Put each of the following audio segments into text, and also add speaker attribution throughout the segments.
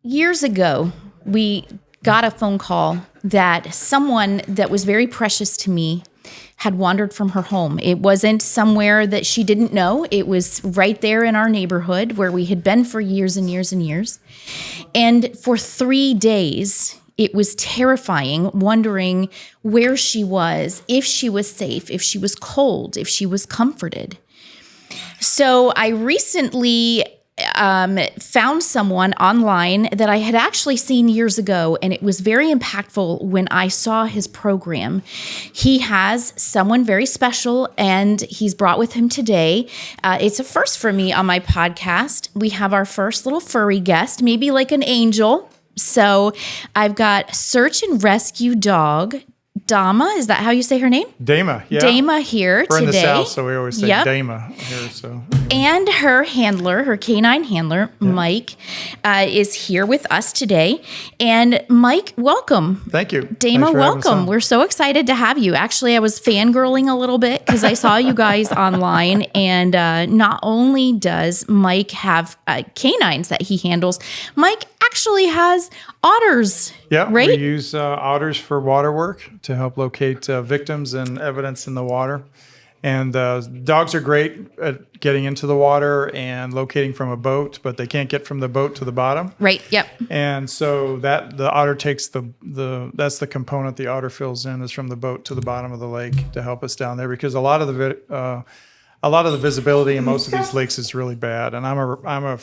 Speaker 1: Years ago, we got a phone call that someone that was very precious to me had wandered from her home. It wasn't somewhere that she didn't know. It was right there in our neighborhood where we had been for years and years and years. And for 3 days, it was terrifying, wondering where she was, if she was safe, if she was cold, if she was comforted. So I recently found someone online that I had actually seen years ago, and it was very impactful when I saw his program. He has someone very special, and he's brought with him today. It's a first for me on my podcast. We have our first little furry guest, maybe like an angel. So I've got search and rescue dog, Dama, is that how you say her name?
Speaker 2: Dama, yeah.
Speaker 1: Dama here
Speaker 2: We're
Speaker 1: today.
Speaker 2: in the South, so we always say Dama here. So
Speaker 1: And her handler, her canine handler, Mike, is here with us today. And Mike, welcome.
Speaker 2: Thank you.
Speaker 1: Dama, welcome. We're so excited to have you. Actually, I was fangirling a little bit because I saw you guys online. And not only does Mike have canines that he handles, Mike actually has otters.
Speaker 2: Yeah,
Speaker 1: right?
Speaker 2: We use otters for water work to help locate victims and evidence in the water. And dogs are great at getting into the water and locating from a boat, but they can't get from the boat to the bottom.
Speaker 1: Right. Yep.
Speaker 2: And so that the otter takes that's the component the otter fills in, is from the boat to the bottom of the lake to help us down there, because a lot of the visibility in most of these lakes is really bad. And I'm a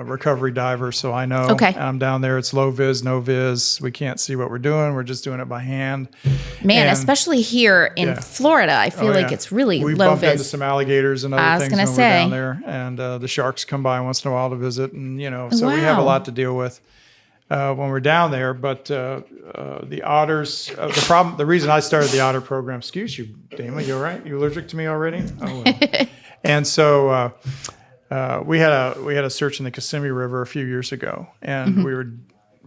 Speaker 2: recovery diver, so I know.
Speaker 1: Okay.
Speaker 2: I'm down there. It's low vis, no vis. We can't see what we're doing. We're just doing it by hand.
Speaker 1: Man, especially here in Florida, I feel like it's really
Speaker 2: we
Speaker 1: low
Speaker 2: bumped
Speaker 1: vis.
Speaker 2: into some alligators and other things when we're down there, and the sharks come by once in a while to visit, and so we have a lot to deal with when we're down there. But the otters, the reason I started the otter program. Excuse you, Dama, you all right? You allergic to me already? Oh well. And so. We had a search in the Kissimmee River a few years ago, and we were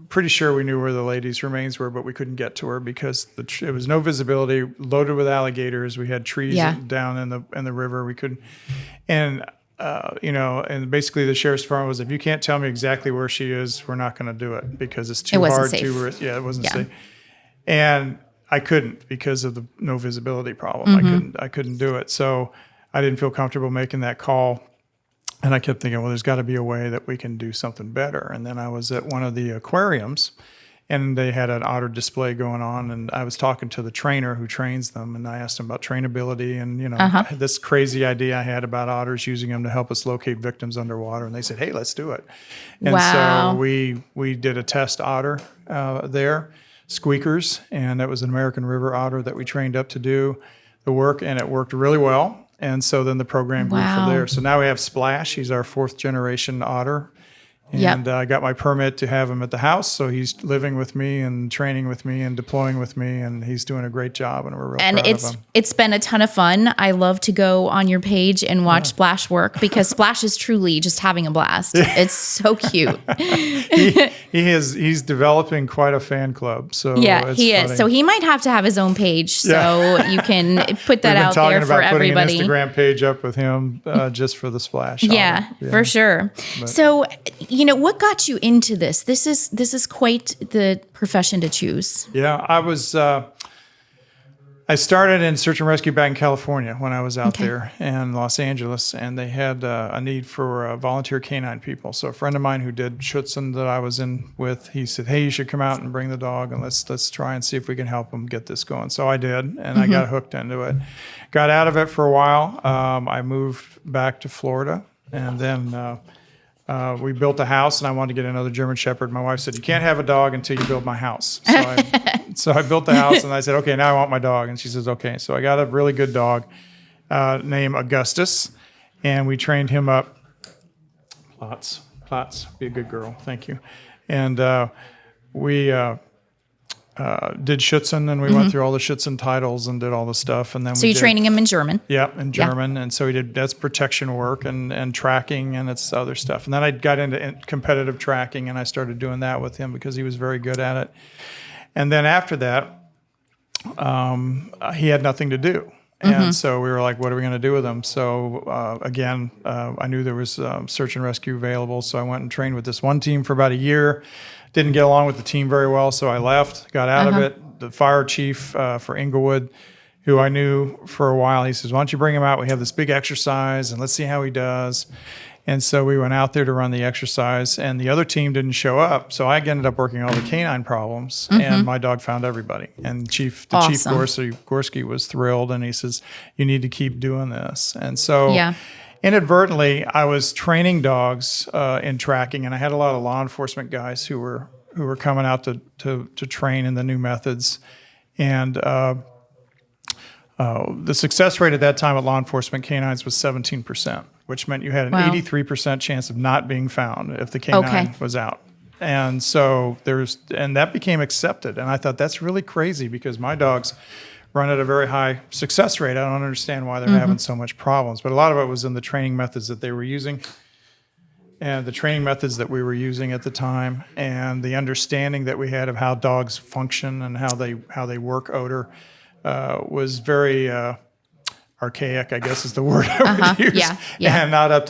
Speaker 2: pretty sure we knew where the lady's remains were, but we couldn't get to her because it was no visibility, loaded with alligators. We had trees down in the river. We couldn't, and and basically the sheriff's department was, if you can't tell me exactly where she is, we're not going to do it because it's too hard.
Speaker 1: Safe.
Speaker 2: It wasn't safe, and I couldn't because of the no visibility problem. I couldn't do it, so I didn't feel comfortable making that call. And I kept thinking, well, there's got to be a way that we can do something better. And then I was at one of the aquariums, and they had an otter display going on. And I was talking to the trainer who trains them, and I asked him about trainability and, this crazy idea I had about otters, using them to help us locate victims underwater. And they said, hey, let's do it. And so we did a test otter there, squeakers, and that was an American River otter that we trained up to do the work, and it worked really well. And so then the program grew from there. So now we have Splash. He's our 4th generation otter. And I got my permit to have him at the house. So he's living with me and training with me and deploying with me. And he's doing a great job. And we're real proud of him.
Speaker 1: It's been a ton of fun. I love to go on your page and watch Splash work, because Splash is truly just having a blast. It's so cute.
Speaker 2: He's developing quite a fan club. So
Speaker 1: he
Speaker 2: funny.
Speaker 1: is. So he might have to have his own page. So you can put that out there for everybody.
Speaker 2: We've been talking about putting an Instagram page up with him just for the Splash.
Speaker 1: Yeah, for sure. So, what got you into this? This is quite the profession to choose.
Speaker 2: Yeah, I started in search and rescue back in California when I was out there in Los Angeles, and they had a need for volunteer canine people. So a friend of mine who did Schutzen that I was in with, he said, hey, you should come out and bring the dog, and let's try and see if we can help him get this going. So I did, and I got hooked into it. Got out of it for a while. I moved back to Florida, and then we built a house, and I wanted to get another German Shepherd. My wife said, you can't have a dog until you build my house. So I built the house, and I said, okay, now I want my dog. And she says, okay. So I got a really good dog named Augustus, and we trained him up. Plots, be a good girl. Thank you. And we did Schutzen, and we went through all the Schutzen titles and did all the stuff. And then
Speaker 1: so you're training him in German?
Speaker 2: Yeah, in German. And so that's protection work and tracking, and it's other stuff. And then I got into competitive tracking, and I started doing that with him because he was very good at it. And then after that, he had nothing to do. And so we were like, what are we going to do with them? So again, I knew there was search and rescue available. So I went and trained with this one team for about a year. Didn't get along with the team very well, so I left, got out of it. The fire chief for Inglewood, who I knew for a while, he says, why don't you bring him out? We have this big exercise, and let's see how he does. And so we went out there to run the exercise, and the other team didn't show up. So I ended up working all the canine problems, and my dog found everybody. And Chief Gorski was thrilled, and he says, you need to keep doing this. And so inadvertently, I was training dogs in tracking, and I had a lot of law enforcement guys who were coming out to train in the new methods. And the success rate at that time at law enforcement canines was 17%, which meant you had an 83% chance of not being found if the canine was out. And so that became accepted. And I thought that's really crazy because my dogs run at a very high success rate. I don't understand why they're having so much problems. But a lot of it was in the training methods that they were using and the training methods that we were using at the time and the understanding that we had of how dogs function and how they work odor was very archaic, I guess is the word I would use, and not up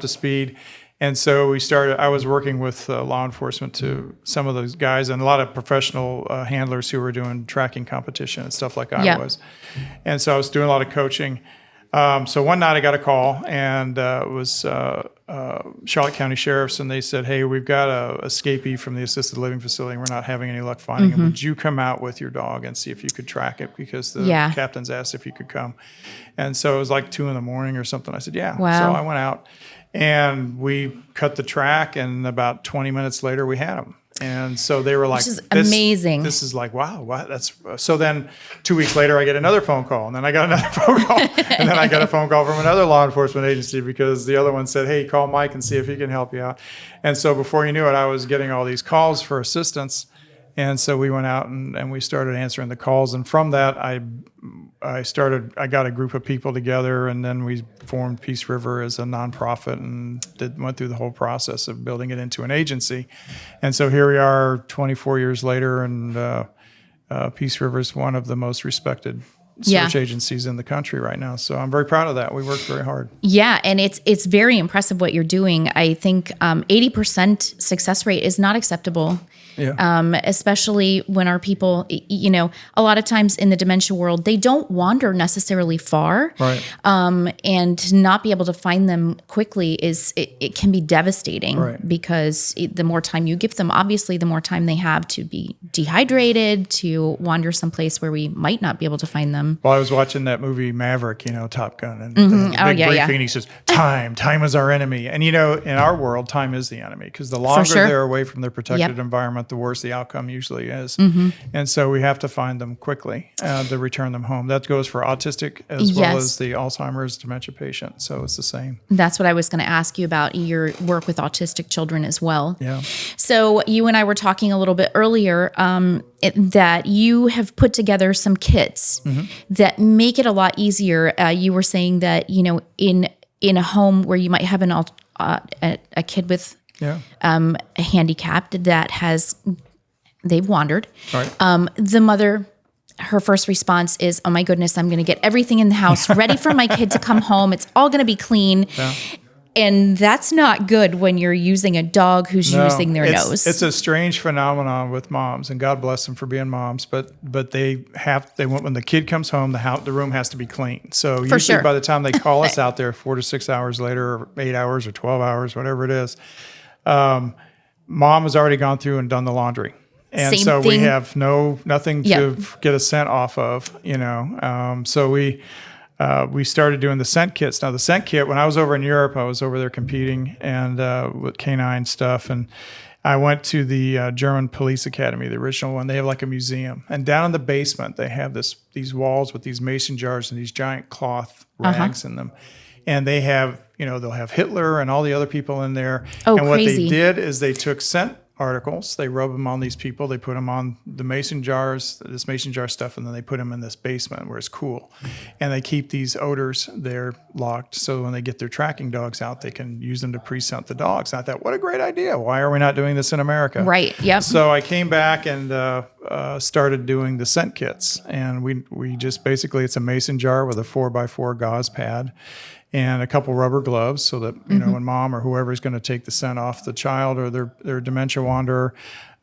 Speaker 2: to speed. And so I was working with law enforcement to some of those guys and a lot of professional handlers who were doing tracking competition and stuff like I was. And so I was doing a lot of coaching. So one night I got a call and it was Charlotte County Sheriff's, and they said, hey, we've got a escapee from the assisted living facility and we're not having any luck finding him. Would you come out with your dog and see if you could track it? Because the captains asked if you could come. And so it was like 2 a.m. or something. I said, yeah. Wow. So I went out. And we cut the track, and about 20 minutes later, we had them. And so they were like,
Speaker 1: "This is amazing.
Speaker 2: This is like, wow, what? That's." So then 2 weeks later, I get another phone call, and then I got another phone call, and then I got a phone call from another law enforcement agency because the other one said, "Hey, call Mike and see if he can help you out." And so before you knew it, I was getting all these calls for assistance. And so we went out and we started answering the calls. And from that, I got a group of people together, and then we formed Peace River as a nonprofit and went through the whole process of building it into an agency. And so here we are 24 years later, and Peace River is one of the most respected search agencies in the country right now. So I'm very proud of that. We worked very hard. Yeah, and it's very impressive what you're doing. I think 80% success rate is not acceptable. Yeah.
Speaker 1: Especially when our people, a lot of times in the dementia world, they don't wander necessarily far.
Speaker 2: Right.
Speaker 1: And not be able to find them quickly it can be devastating because the more time you give them, obviously, the more time they have to be dehydrated, to wander someplace where we might not be able to find them.
Speaker 2: Well, I was watching that movie Maverick, Top Gun, and the big briefing, and he says, time is our enemy. And, in our world, time is the enemy because the longer they're away from their protected environment, the worse the outcome usually is. And so we have to find them quickly to return them home. That goes for autistic as well as the Alzheimer's dementia patient. So it's the same.
Speaker 1: That's what I was going to ask you about, your work with autistic children as well.
Speaker 2: Yeah.
Speaker 1: So you and I were talking a little bit earlier that you have put together some kits that make it a lot easier. You were saying that, in a home where you might have a kid with handicapped that they've wandered.
Speaker 2: Right.
Speaker 1: The mother, her first response is, oh my goodness, I'm going to get everything in the house ready for my kid to come home. It's all going to be clean. Yeah. And that's not good when you're using a dog who's using their nose.
Speaker 2: It's a strange phenomenon with moms, and God bless them for being moms. But they want, when the kid comes home, the room has to be clean. So usually by the time they call us out there 4 to 6 hours later, or 8 hours or 12 hours, whatever it is, mom has already gone through and done the laundry. And so we have nothing to get a scent off of, So we started doing the scent kits. Now the scent kit, when I was over in Europe, I was over there competing and with canine stuff. And I went to the German Police Academy, the original one. They have like a museum. And down in the basement, they have these walls with these mason jars and these giant cloth rags in them. And they have, they'll have Hitler and all the other people in there.
Speaker 1: Oh,
Speaker 2: and what
Speaker 1: crazy.
Speaker 2: they did is they took scent articles. They rub them on these people. They put them on the mason jars, this mason jar stuff, and then they put them in this basement where it's cool. And they keep these odors there locked, so when they get their tracking dogs out, they can use them to pre-scent the dogs. And I thought, what a great idea. Why are we not doing this in America?
Speaker 1: Right, yep.
Speaker 2: So I came back and started doing the scent kits. And we just basically, it's a mason jar with a 4x4 gauze pad and a couple rubber gloves so that, you know, when mom or whoever is going to take the scent off the child or their dementia wanderer,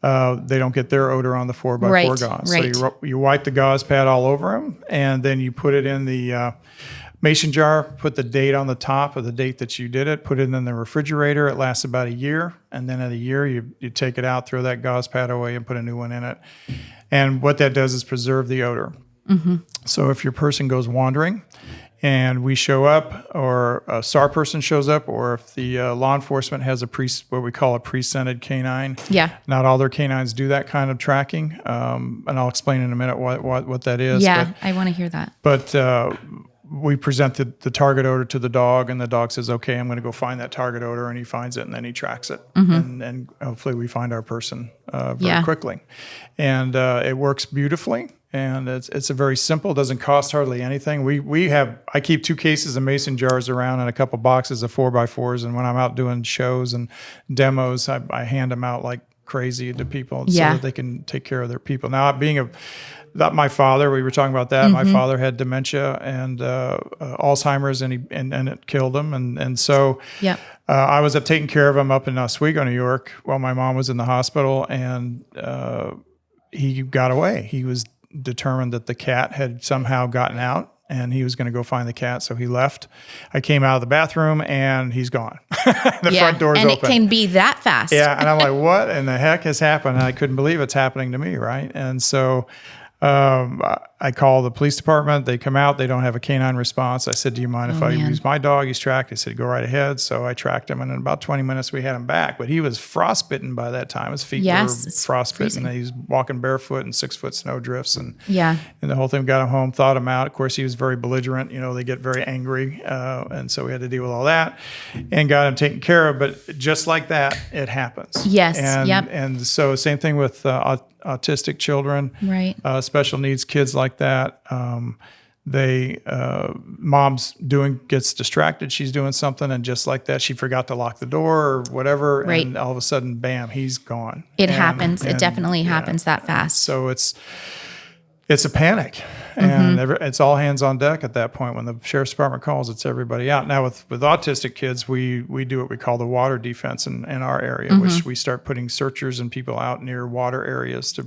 Speaker 2: they don't get their odor on the 4x4 gauze.
Speaker 1: Right.
Speaker 2: So you wipe the gauze pad all over them, and then you put it in the mason jar, put the date on the top of the date that you did it, put it in the refrigerator. It lasts about a year. And then at a year, you take it out, throw that gauze pad away, and put a new one in it. And what that does is preserve the odor. So if your person goes wandering, and we show up, or a SAR person shows up, or if the law enforcement has what we call a pre-scented canine.
Speaker 1: Yeah.
Speaker 2: Not all their canines do that kind of tracking, and I'll explain in a minute what that is.
Speaker 1: Yeah, I want to hear that.
Speaker 2: But we present the target odor to the dog, and the dog says, "Okay, I'm going to go find that target odor," and he finds it, and then he tracks it, and hopefully we find our person very quickly, and it works beautifully. And it's a very simple, doesn't cost hardly anything. I keep 2 cases of mason jars around and a couple boxes of 4x4s. And when I'm out doing shows and demos, I hand them out like crazy to people so that they can take care of their people. Now, my father, we were talking about that. My father had dementia and Alzheimer's, and it killed him. And so I was up taking care of him up in Oswego, New York, while my mom was in the hospital, and he got away. He was determined that the cat had somehow gotten out, and he was going to go find the cat, so he left. I came out of the bathroom, and he's gone. The front door's
Speaker 1: and
Speaker 2: open.
Speaker 1: It can be that fast.
Speaker 2: Yeah, and I'm like, what in the heck has happened? And I couldn't believe it's happening to me, right? And so I call the police department. They come out. They don't have a canine response. I said, do you mind if I use my dog? He's tracked. They said, go right ahead. So I tracked him, and in about 20 minutes, we had him back. But he was frostbitten by that time. His feet were frostbitten. He was walking barefoot in 6-foot snow drifts. And the whole thing, got him home, thawed him out. Of course, he was very belligerent. You know, they get very angry. And so we had to deal with all that and got him taken care of. But just like that, it happens.
Speaker 1: Yes.
Speaker 2: And so same thing with autistic children,
Speaker 1: right?
Speaker 2: Special needs kids like that. Mom's gets distracted. She's doing something, and just like that, she forgot to lock the door or whatever, and all of a sudden, bam, he's gone.
Speaker 1: It happens. It definitely happens that fast.
Speaker 2: So it's a panic, and it's all hands on deck at that point. When the sheriff's department calls, it's everybody out. Now with autistic kids, we do what we call the water defense in our area, which we start putting searchers and people out near water areas to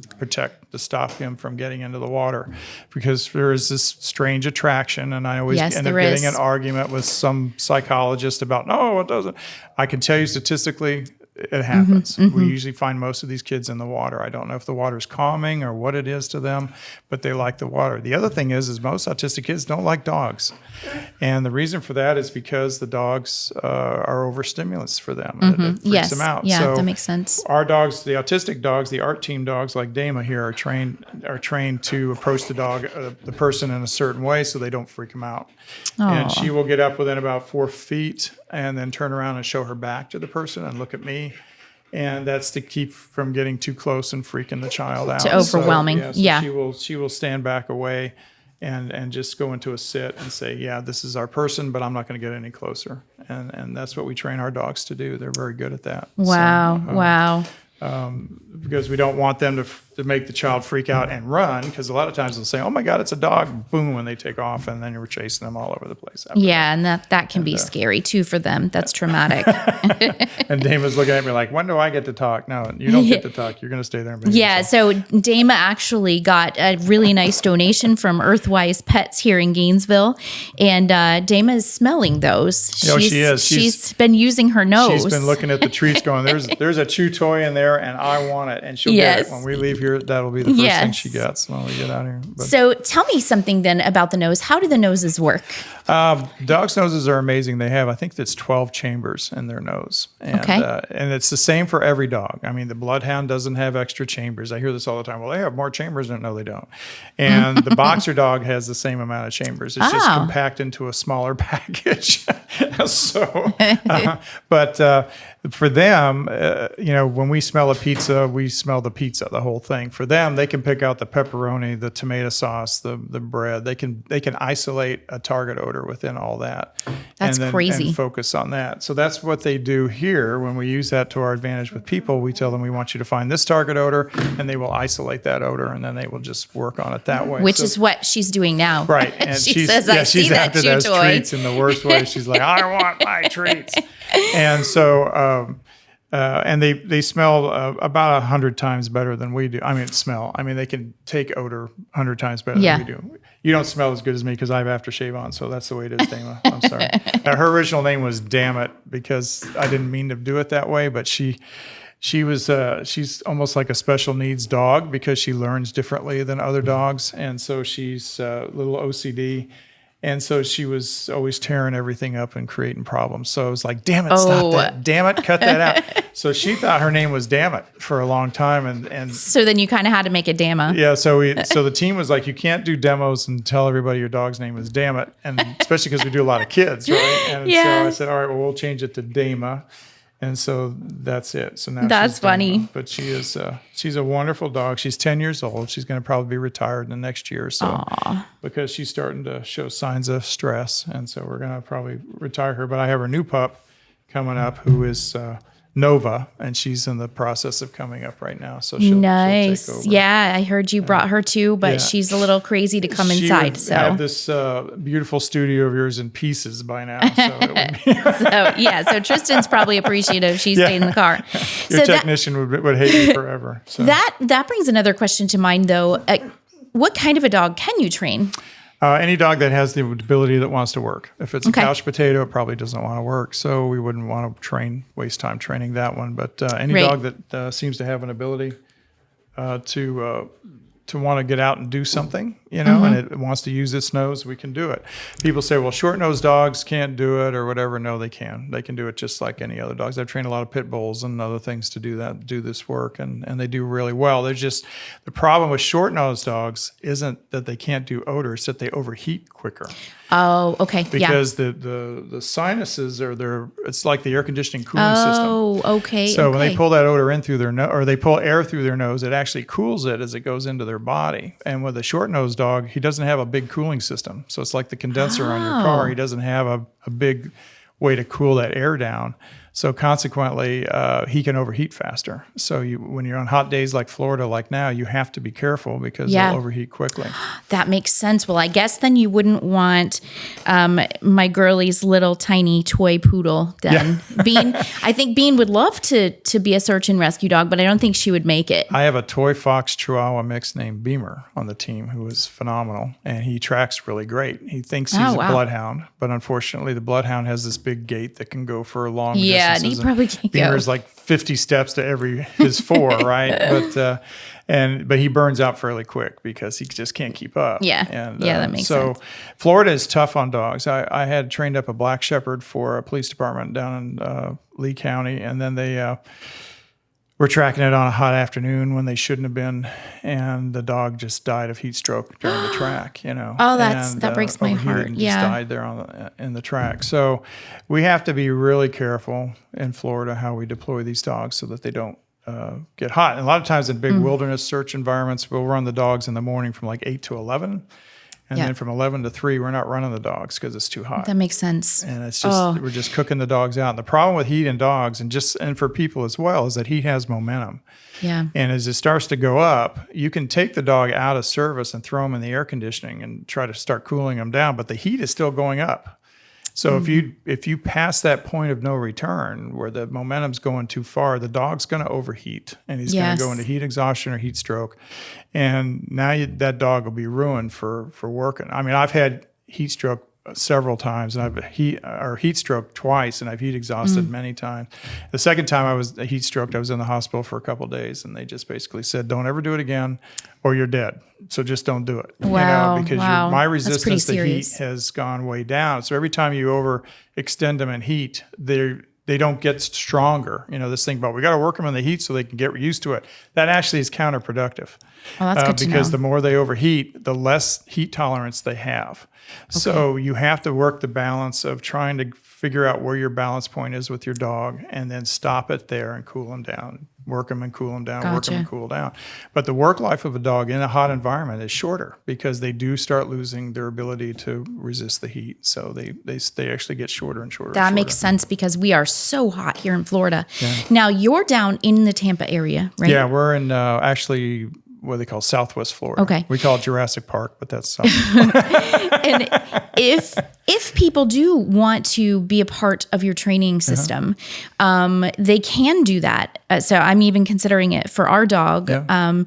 Speaker 2: stop him from getting into the water, because there is this strange attraction, and I always end up getting an argument with some psychologist about, no, it doesn't. I can tell you statistically, it happens. We usually find most of these kids in the water. I don't know if the water's calming or what it is to them, but they like the water. The other thing is most autistic kids don't like dogs. And the reason for that is because the dogs are overstimulants for them. It freaks them out.
Speaker 1: Yeah,
Speaker 2: so
Speaker 1: that makes sense.
Speaker 2: Our dogs, the autistic dogs, the art team dogs like Dama here, are trained to approach the person in a certain way so they don't freak them out. And she will get up within about 4 feet and then turn around and show her back to the person and look at me. And that's to keep from getting too close and freaking the child out.
Speaker 1: To overwhelming.
Speaker 2: She will stand back away and just go into a sit and say, yeah, this is our person, but I'm not going to get any closer. And that's what we train our dogs to do. They're very good at that.
Speaker 1: Wow. Wow.
Speaker 2: Because we don't want them to make the child freak out and run, because a lot of times they'll say, oh my God, it's a dog, boom, when they take off, and then you're chasing them all over the place.
Speaker 1: And that can be scary too for them. That's traumatic.
Speaker 2: And Dama's looking at me like, when do I get to talk? No, you don't get to talk. You're going to stay there and be
Speaker 1: so Dama actually got a really nice donation from Earthwise Pets here in Gainesville, and Dama is smelling those.
Speaker 2: She is.
Speaker 1: She's been using her nose.
Speaker 2: She's been looking at the treats going, there's a chew toy in there, and I want it. And she'll get it. When we leave here, that'll be the first thing she gets when we get out here. But,
Speaker 1: so tell me something then about the nose. How do the noses work?
Speaker 2: Dogs' noses are amazing. They have, I think it's 12 chambers in their nose. And, and it's the same for every dog. I mean, the bloodhound doesn't have extra chambers. I hear this all the time. Well, they have more chambers. No, they don't. And the boxer dog has the same amount of chambers. It's just compact into a smaller package. But for them, when we smell a pizza, we smell the pizza, the whole thing. For them, they can pick out the pepperoni, the tomato sauce, the bread. They can isolate a target odor within all that.
Speaker 1: That's crazy.
Speaker 2: And focus on that. So that's what they do here. When we use that to our advantage with people, we tell them we want you to find this target odor, and they will isolate that odor, and then they will just work on it that way.
Speaker 1: Which is what she's doing now.
Speaker 2: Right. And
Speaker 1: she says, I see
Speaker 2: she's
Speaker 1: that
Speaker 2: after
Speaker 1: chew
Speaker 2: those
Speaker 1: toy.
Speaker 2: treats in the worst way. She's like, I want my treats. And so, and they smell about 100 times better than we do. I mean, they can take odor 100 times better than we do. You don't smell as good as me because I have aftershave on, so that's the way it is, Dama. I'm sorry. Her original name was Damn It because I didn't mean to do it that way, but she's almost like a special needs dog because she learns differently than other dogs, and so she's a little OCD. And so she was always tearing everything up and creating problems. So I was like, damn it, stop that. Damn it, cut that out. So she thought her name was Damn It for a long time. And
Speaker 1: so then you kind of had to make it Dama.
Speaker 2: Yeah, so the team was like, you can't do demos and tell everybody your dog's name is Damn It. And especially because we do a lot of kids, right? And so I said, all right, well, we'll change it to Dama. And so that's it. So now
Speaker 1: that's
Speaker 2: she's
Speaker 1: funny.
Speaker 2: Dama. But she's a wonderful dog. She's 10 years old. She's going to probably be retired in the next year or so.
Speaker 1: Aww.
Speaker 2: Because she's starting to show signs of stress. And so we're going to probably retire her. But I have her new pup coming up who is Nova, and she's in the process of coming up right now. So she'll take over.
Speaker 1: Yeah, I heard you brought her too, but she's a little crazy to come inside. So
Speaker 2: have this beautiful studio of yours in pieces by now. So, it would be
Speaker 1: so Tristan's probably appreciative she stayed in the car.
Speaker 2: Your technician would hate you forever. So.
Speaker 1: That brings another question to mind, though. What kind of a dog can you train?
Speaker 2: Any dog that has the ability that wants to work. If it's a couch potato, it probably doesn't want to work. So we wouldn't want to waste time training that one. But any dog that seems to have an ability to want to get out and do something, and it wants to use its nose, we can do it. People say, well, short-nosed dogs can't do it or whatever. No, they can. They can do it just like any other dogs. I've trained a lot of pit bulls and other things to do this work, and they do really well. There's just the problem with short-nosed dogs isn't that they can't do odor, it's that they overheat quicker.
Speaker 1: Oh, okay.
Speaker 2: Because the sinuses it's like the air conditioning cooling system.
Speaker 1: Oh, okay.
Speaker 2: So when they pull that odor in through their nose, or they pull air through their nose, it actually cools it as it goes into their body. And with a short-nosed dog, he doesn't have a big cooling system. So it's like the condenser on your car. He doesn't have a big way to cool that air down. So consequently, he can overheat faster. So when you're on hot days like Florida, like now, you have to be careful because they'll overheat quickly.
Speaker 1: That makes sense. Well, I guess then you wouldn't want my girlie's little tiny toy poodle. Then Bean, I think Bean would love to be a search and rescue dog, but I don't think she would make it.
Speaker 2: I have a toy fox chihuahua mix named Beamer on the team who is phenomenal, and he tracks really great. He thinks he's a bloodhound, but unfortunately, the bloodhound has this big gait that can go for long distances.
Speaker 1: Yeah, he probably can't go.
Speaker 2: Beamer's like 50 steps to his 4, right? But he burns out fairly quick because he just can't keep up.
Speaker 1: Yeah, that makes sense.
Speaker 2: So Florida is tough on dogs. I had trained up a black shepherd for a police department down in Lee County, and then they were tracking it on a hot afternoon when they shouldn't have been, and the dog just died of heat stroke during the track.
Speaker 1: Oh, that breaks my heart.
Speaker 2: And just died there in the track. So we have to be really careful in Florida how we deploy these dogs so that they don't get hot. And a lot of times in big wilderness search environments, we'll run the dogs in the morning from like 8 to 11. And then from 11 to 3, we're not running the dogs because it's too hot.
Speaker 1: That makes sense.
Speaker 2: And it's just we're just cooking the dogs out. And the problem with heat in dogs and for people as well is that heat has momentum.
Speaker 1: Yeah.
Speaker 2: And as it starts to go up, you can take the dog out of service and throw them in the air conditioning and try to start cooling them down, but the heat is still going up. So if you pass that point of no return where the momentum's going too far, the dog's going to overheat and he's going to go into heat exhaustion or heat stroke. And now that dog will be ruined for working. I mean, I've had heat stroke several times, and I've heat stroke twice, and I've heat exhausted many times. The second time I was heat stroked, I was in the hospital for a couple of days, and they just basically said, "Don't ever do it again, or you're dead. So just don't do it."
Speaker 1: Wow,
Speaker 2: because my resistance to heat has gone way down. So every time you overextend them in heat, they don't get stronger. This thing about we got to work them in the heat so they can get used to it. That actually is counterproductive.
Speaker 1: Well, that's good to know.
Speaker 2: Because the more they overheat, the less heat tolerance they have. Okay. So you have to work the balance of trying to figure out where your balance point is with your dog, and then stop it there and cool them down. Work them and cool them down, work them and cool down. But the work life of a dog in a hot environment is shorter because they do start losing their ability to resist the heat. So they actually get shorter and shorter.
Speaker 1: That makes sense because we are so hot here in Florida. Now, you're down in the Tampa area, right?
Speaker 2: Yeah, we're in actually what they call Southwest Florida.
Speaker 1: Okay.
Speaker 2: We call it Jurassic Park, but that's South.
Speaker 1: And if people do want to be a part of your training system, they can do that. So I'm even considering it for our dog.
Speaker 2: Yeah.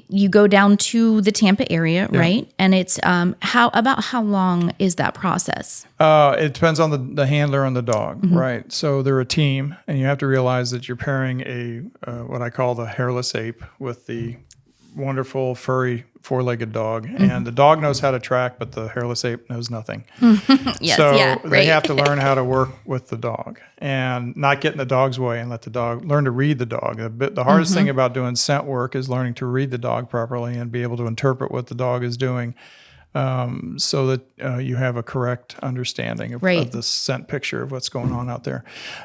Speaker 1: You go down to the Tampa area, right? And it's how long is that process?
Speaker 2: It depends on the handler and the dog, right? So they're a team, and you have to realize that you're pairing a what I call the hairless ape with the wonderful furry four-legged dog, and the dog knows how to track, but the hairless ape knows nothing. They have to learn how to work with the dog and not get in the dog's way and let the dog learn to read the dog. The hardest thing about doing scent work is learning to read the dog properly and be able to interpret what the dog is doing, so that you have a correct understanding of the scent picture of what's going on out there.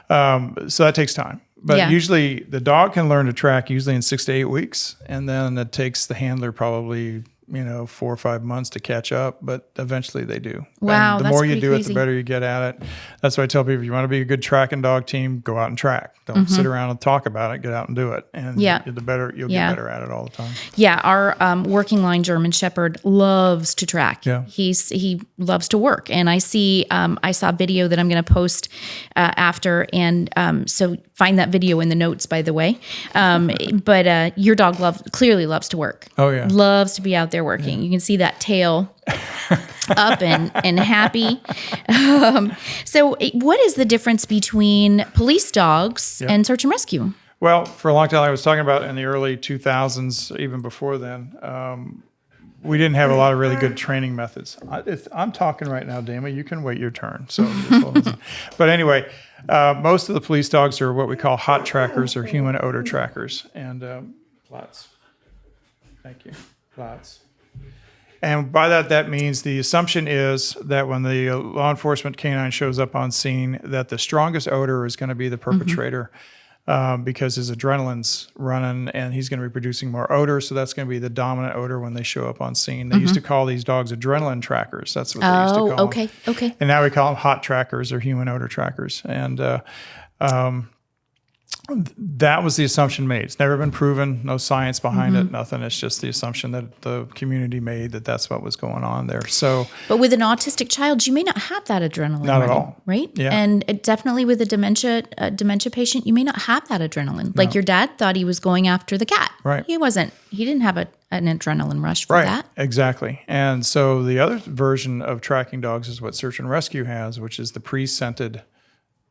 Speaker 2: So that takes time. But usually the dog can learn to track usually in 6 to 8 weeks. And then it takes the handler probably, 4 or 5 months to catch up, but eventually they do.
Speaker 1: Wow.
Speaker 2: And the more you do it, the better you get at it. That's why I tell people, if you want to be a good tracking dog team, go out and track. Don't sit around and talk about it. Get out and do it. And you'll get better at it all the time.
Speaker 1: Yeah. Our working line German Shepherd loves to track.
Speaker 2: Yeah.
Speaker 1: He loves to work. And I saw a video that I'm going to post after. And so find that video in the notes, by the way. But your dog clearly loves to work.
Speaker 2: Oh, yeah.
Speaker 1: Loves to be out there working. Yeah. You can see that tail up and happy. So what is the difference between police dogs and search and rescue?
Speaker 2: Well, for a long time, I was talking about in the early 2000s, even before then, we didn't have a lot of really good training methods. I'm talking right now, Dama. You can wait your turn. So, but anyway, most of the police dogs are what we call hot trackers or human odor trackers. And lots. Thank you. Lots. And by that means the assumption is that when the law enforcement canine shows up on scene, that the strongest odor is going to be the perpetrator, because his adrenaline's running and he's going to be producing more odor. So that's going to be the dominant odor when they show up on scene. They used to call these dogs adrenaline trackers. That's what they used to call them. Okay. And now we call them hot trackers or human odor trackers. And that was the assumption made. It's never been proven, no science behind it, nothing. It's just the assumption that the community made that that's what was going on there. So,
Speaker 1: but with an autistic child, you may not have that adrenaline.
Speaker 2: Not at all.
Speaker 1: Right?
Speaker 2: Yeah.
Speaker 1: And definitely with a dementia patient, you may not have that adrenaline. Like your dad thought he was going after the cat.
Speaker 2: Right.
Speaker 1: He wasn't. He didn't have an adrenaline rush for that.
Speaker 2: Exactly. And so the other version of tracking dogs is what search and rescue has, which is the pre-scented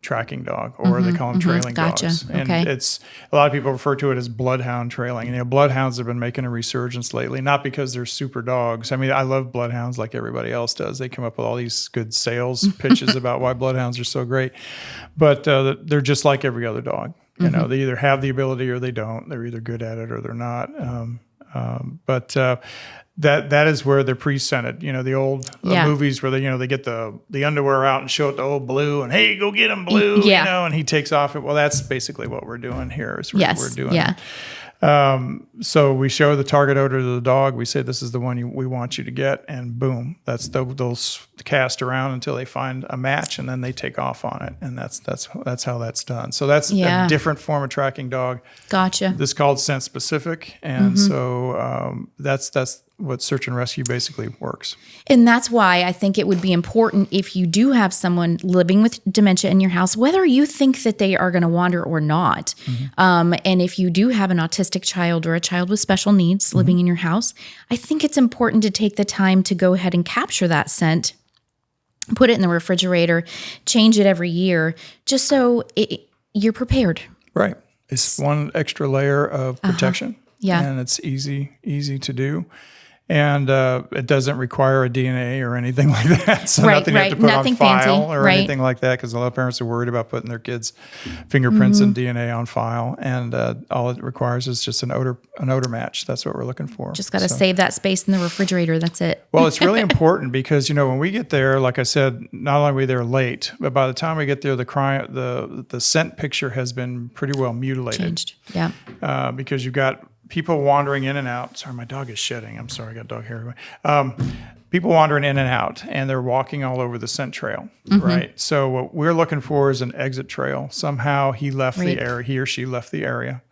Speaker 2: tracking dog, or they call them trailing dogs. And it's a lot of people refer to it as bloodhound trailing. And bloodhounds have been making a resurgence lately, not because they're super dogs. I mean, I love bloodhounds like everybody else does. They come up with all these good sales pitches about why bloodhounds are so great, but they're just like every other dog. You know, they either have the ability or they don't. They're either good at it or they're not. But that is where they're pre-scented. You know, the old movies where they get the underwear out and show it to old Blue and, hey, go get him, Blue. You know, and he takes off. Well, that's basically what we're doing here. Is we're doing. Yeah. So we show the target odor to the dog. We say, this is the one we want you to get, and boom, they'll cast around until they find a match, and then they take off on it, and that's how that's done. So that's a different form of tracking dog.
Speaker 1: Gotcha.
Speaker 2: This is called scent specific, and so that's what search and rescue basically works. And
Speaker 1: that's why I think it would be important if you do have someone living with dementia in your house, whether you think that they are going to wander or not. And if you do have an autistic child or a child with special needs living in your house, I think it's important to take the time to go ahead and capture that scent, put it in the refrigerator, change it every year, just so you're prepared.
Speaker 2: Right. It's one extra layer of protection.
Speaker 1: Yeah.
Speaker 2: And it's easy to do. And it doesn't require a DNA or anything like that. So
Speaker 1: Right,
Speaker 2: nothing you have to put
Speaker 1: nothing
Speaker 2: on file
Speaker 1: fancy,
Speaker 2: or
Speaker 1: right.
Speaker 2: anything like that, because a lot of parents are worried about putting their kids' fingerprints and DNA on file. And all it requires is just an odor match. That's what we're looking for.
Speaker 1: Just got to save that space in the refrigerator. That's it.
Speaker 2: Well, it's really important because, when we get there, like I said, not only are we there late, but by the time we get there, the scent picture has been pretty well mutilated.
Speaker 1: Changed. Yeah.
Speaker 2: Because you've got people wandering in and out. Sorry, my dog is shedding. I'm sorry, I got dog hair everywhere. People wandering in and out, and they're walking all over the scent trail, right? So what we're looking for is an exit trail. Somehow he left the area, he or she left the area.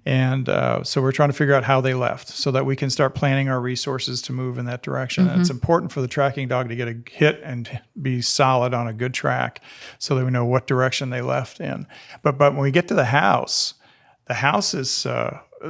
Speaker 2: And so we're trying to figure out how they left so that we can start planning our resources to move in that direction. And it's important for the tracking dog to get a hit and be solid on a good track so that we know what direction they left in. But when we get to the house is...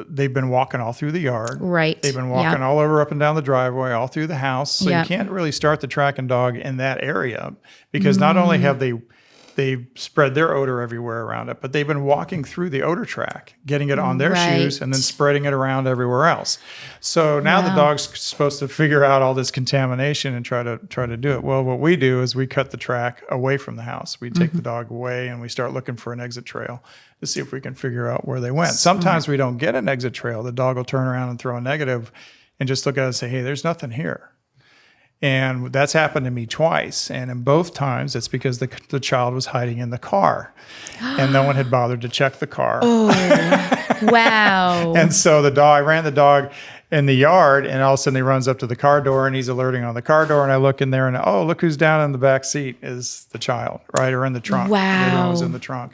Speaker 2: they've been walking all through the yard.
Speaker 1: Right.
Speaker 2: They've been walking all over up and down the driveway, all through the house. So
Speaker 1: Yep.
Speaker 2: you can't really start the tracking dog in that area because not only have they spread their odor everywhere around it, but they've been walking through the odor track, getting it on their
Speaker 1: Right.
Speaker 2: shoes and then spreading it around everywhere else. So now the dog's supposed to figure out all this contamination and try to do it. Well, what we do is we cut the track away from the house. We take the dog away and we start looking for an exit trail to see if we can figure out where they went. Sometimes we don't get an exit trail. The dog will turn around and throw a negative and just look at it and say, hey, there's nothing here. And that's happened to me twice. And in both times, it's because the child was hiding in the car and no one had bothered to check the car.
Speaker 1: Oh, wow.
Speaker 2: And so I ran the dog in the yard, and all of a sudden he runs up to the car door and he's alerting on the car door. And I look in there and, oh, look who's down in the back seat is the child, right? Or in the trunk.
Speaker 1: Wow.
Speaker 2: The other one was in the trunk.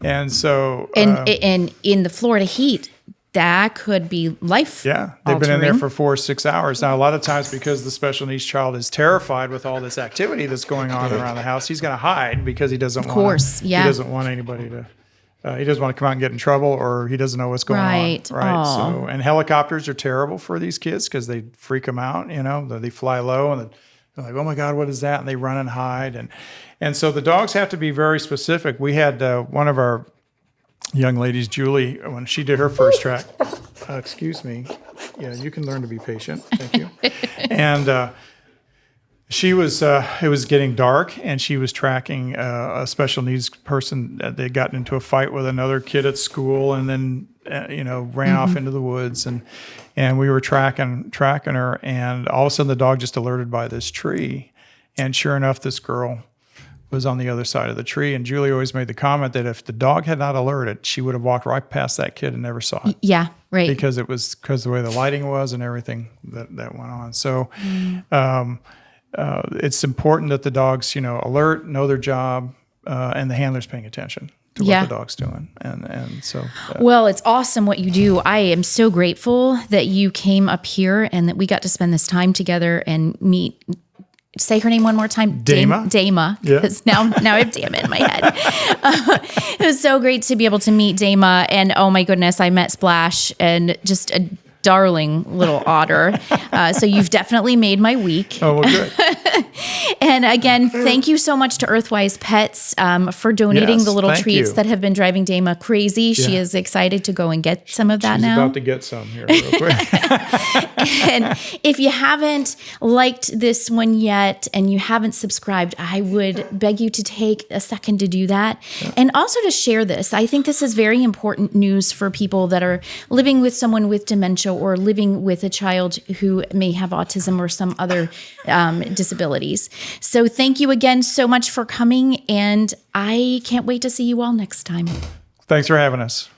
Speaker 2: And so...
Speaker 1: And in the Florida heat, that could be life.
Speaker 2: Yeah, they've been in there
Speaker 1: altering.
Speaker 2: for 4 or 6 hours. Now, a lot of times because the special needs child is terrified with all this activity that's going on around the house, he's going to hide because he doesn't
Speaker 1: course, yeah.
Speaker 2: He doesn't want anybody to... he doesn't want to come out and get in trouble, or he doesn't know what's going
Speaker 1: Right.
Speaker 2: on. Right.
Speaker 1: Aw.
Speaker 2: So, and helicopters are terrible for these kids because they freak them out. They fly low and they're like, "Oh my God, what is that?" And they run and hide. And so the dogs have to be very specific. We had one of our young ladies, Julie, when she did her first track. Excuse me. Yeah, you can learn to be patient. Thank you. And she was, it was getting dark, and she was tracking a special needs person that they'd gotten into a fight with another kid at school, and then, ran off into the woods, and we were tracking her, and all of a sudden the dog just alerted by this tree, and sure enough, this girl was on the other side of the tree. And Julie always made the comment that if the dog had not alerted, she would have walked right past that kid and never saw it.
Speaker 1: Yeah, right.
Speaker 2: Because the way the lighting was and everything that went on. So it's important that the dogs, alert, know their job, and the handler's paying attention to what the dog's doing. And so...
Speaker 1: Well, it's awesome what you do. I am so grateful that you came up here and that we got to spend this time together and meet... Say her name one more time.
Speaker 2: Dama.
Speaker 1: Dama.
Speaker 2: Yeah.
Speaker 1: Because now I have Dama in my head. It was so great to be able to meet Dama. And oh my goodness, I met Splash and just a darling little otter. So you've definitely made my week.
Speaker 2: Oh, well, good.
Speaker 1: And again, thank you so much to Earthwise Pets for donating
Speaker 2: Yes,
Speaker 1: the little
Speaker 2: thank
Speaker 1: treats
Speaker 2: you.
Speaker 1: that have been driving Dama crazy. She
Speaker 2: Yeah.
Speaker 1: is excited to go and get some of that
Speaker 2: She's
Speaker 1: now.
Speaker 2: about to get some here real quick.
Speaker 1: And if you haven't liked this one yet and you haven't subscribed, I would beg you to take a second to do that. And also to share this. I think this is very important news for people that are living with someone with dementia or living with a child who may have autism or some other disabilities. So thank you again so much for coming, and I can't wait to see you all next time.
Speaker 2: Thanks for having us.